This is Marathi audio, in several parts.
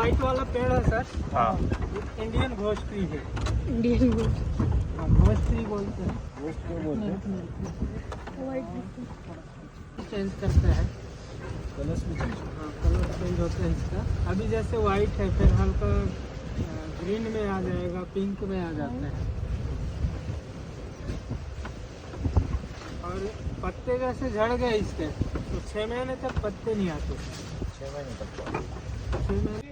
व्हाइट वाला पेड़ है सर, हाँ इंडियन घोष ट्री है। इंडियन गोट। घोष ट्री बोलते हैं। चेंज करता है, कलर्स भी चेंज कलर चेंज होता है इसका। अभी जैसे वाइट है, फिर हल्का ग्रीन में आ जाएगा, पिंक में आ जाता है। और पत्ते जैसे झड़ गए इसके, तो 6 महीने तक पत्ते नहीं आते। 6 महीने तक 6 महीने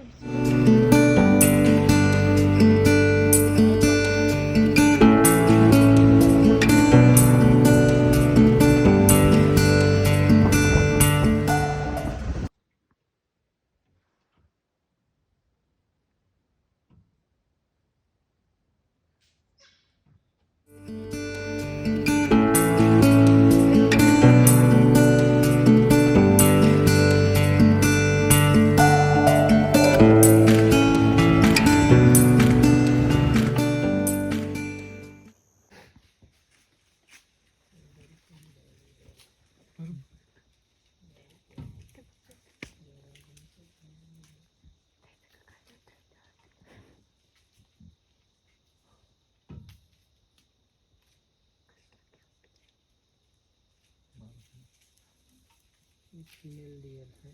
फीमेल डियर है।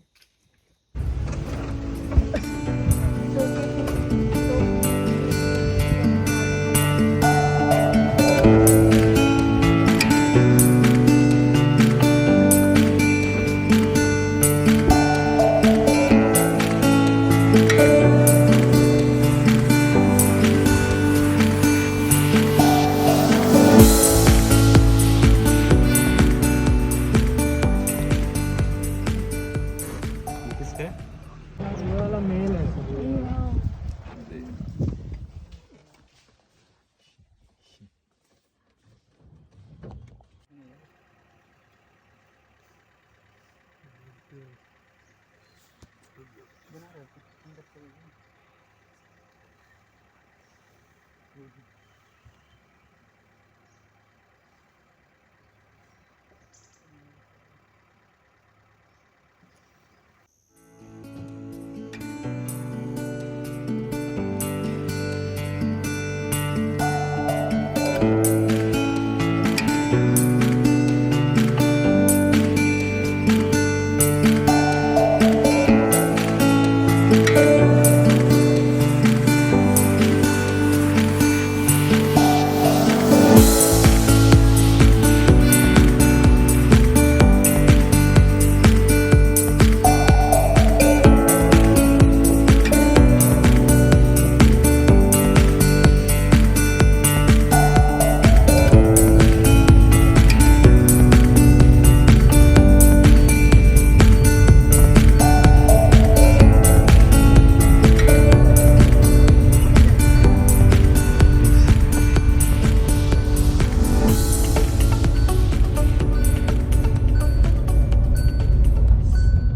किसके ये वाला मेल है सर। बना रहे थे।